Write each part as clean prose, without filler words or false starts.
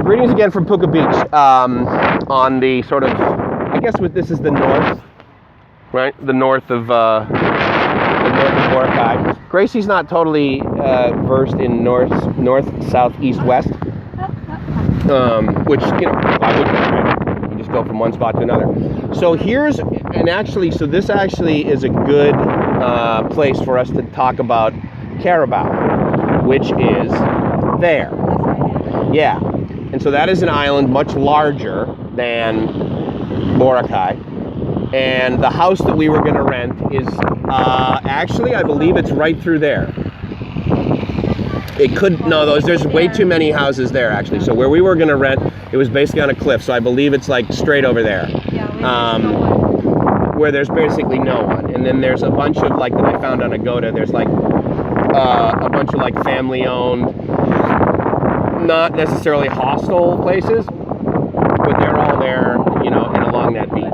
so greetings again from Puka Beach, on the sort of, I guess this is the north, right? The north of Boracay. Gracie's not totally versed in north, south, east, west, which, you know, why wouldn't you, right? You just go from one spot to another. So here's, so this actually is a good place for us to talk about Carabao, which is there. Yeah, and so that is an island much larger than Boracay, and the house that we were going to rent is actually, I believe it's right through there. It could, no, there's way too many houses there actually. So where we were going to rent, it was basically on a cliff, so I believe it's like straight over there. Where there's basically no one. And then there's a bunch of, like, that I found on Agoda, there's like a bunch of like family owned, not necessarily hostel places, but they're all there, you know, and along that beach.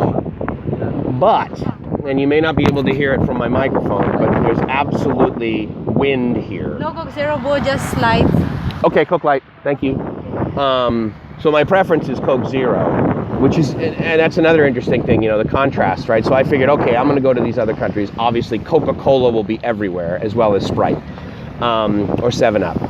But, and you may not be able to hear it from my microphone, but there's absolutely wind here. No Coke Zero, Bo, just light. Okay, Coke Light, thank you. So my preference is Coke Zero, which is, and that's another interesting thing, you know, the contrast, right? So I figured, okay, I'm going to go to these other countries. Obviously, Coca-Cola will be everywhere, as well as Sprite, or 7-Up.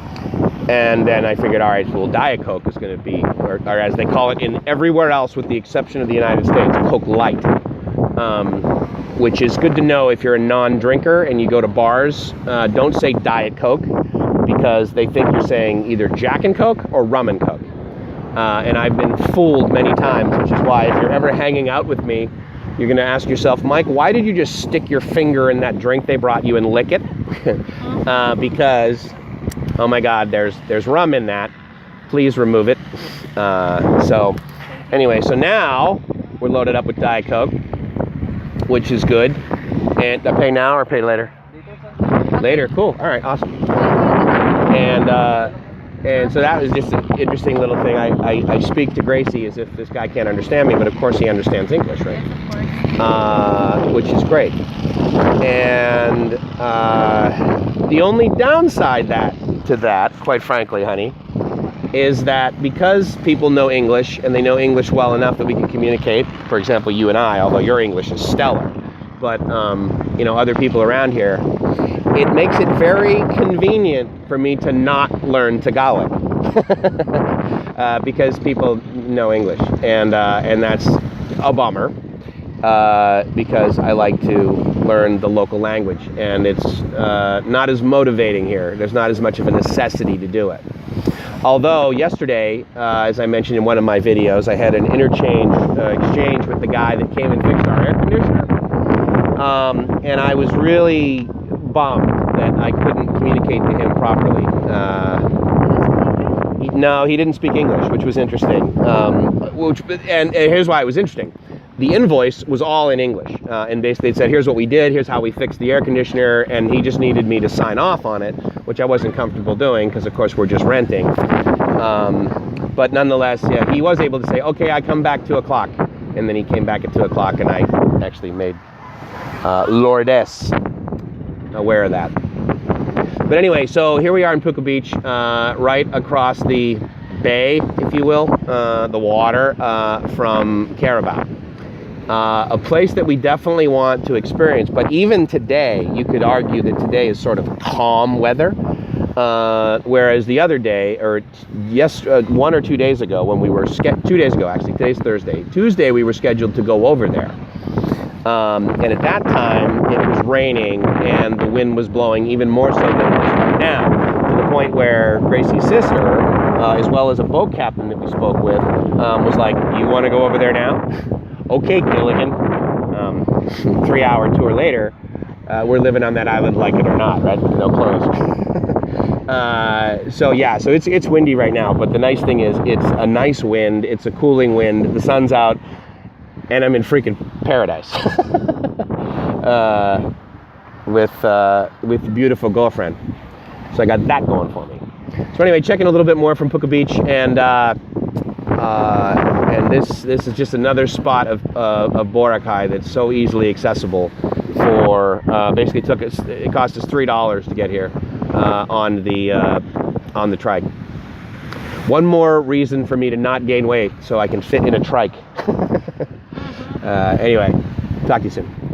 And then I figured, all right, well, Diet Coke is going to be, or as they call it in everywhere else with the exception of the United States, Coke Light, which is good to know if you're a non-drinker and you go to bars. Don't say Diet Coke, because they think you're saying either Jack and Coke or Rum and Coke. And I've been fooled many times, which is why if you're ever hanging out with me, you're going to ask yourself, Mike, why did you just stick your finger in that drink they brought you and lick it? Because, oh my God, there's rum in that. Please remove it. So anyway, so now we're loaded up with Diet Coke, which is good. And I pay now or pay later? Later, cool. All right, awesome. And so that was just an interesting little thing. I speak to Gracie as if this guy can't understand me, but of course he understands English, right? Which is great. And the only downside to that, quite frankly, honey, is that because people know English and they know English well enough that we can communicate, for example, you and I, although your English is stellar, but you know, other people around here, it makes it very convenient for me to not learn Tagalog because people know English, and that's a bummer because I like to learn the local language, and it's not as motivating here. There's not as much of a necessity to do it. Although yesterday, as I mentioned in one of my videos, I had an exchange with the guy that came and fixed our air conditioner, and I was really bummed that I couldn't communicate to him properly. No, he didn't speak English, which was interesting. And here's why it was interesting. The invoice was all in English, and basically it said, here's what we did, here's how we fixed the air conditioner, and he just needed me to sign off on it, which I wasn't comfortable doing because, of course, we're just renting. But nonetheless, yeah, he was able to say, okay, I come back 2 o'clock, and then he came back at 2 o'clock, and I actually made Lourdes aware of that. But anyway, so here we are in Puka Beach, right across the bay, if you will, the water from Carabao. A place that we definitely want to experience, but even today, you could argue that today is sort of calm weather, whereas the other day, or 1 or 2 days ago, when we were 2 days ago actually, today's Thursday, Tuesday we were scheduled to go over there. And at that time, it was raining and the wind was blowing even more so than it is right now, to the point where Gracie's sister, as well as a boat captain that we spoke with, was like, you want to go over there now? Okay, Gilligan. 3-hour tour later, we're living on that island like it or not, right? With no clothes. So yeah, so it's windy right now, but the nice thing is it's a nice wind, it's a cooling wind, the sun's out, and I'm in freaking paradise with a beautiful girlfriend. So I got that going for me. So anyway, checking a little bit more from Puka Beach, and this is just another spot of Boracay that's so easily accessible. For basically it cost us $3 to get here on the trike. One more reason for me to not gain weight so I can fit in a trike. Anyway, talk to you soon.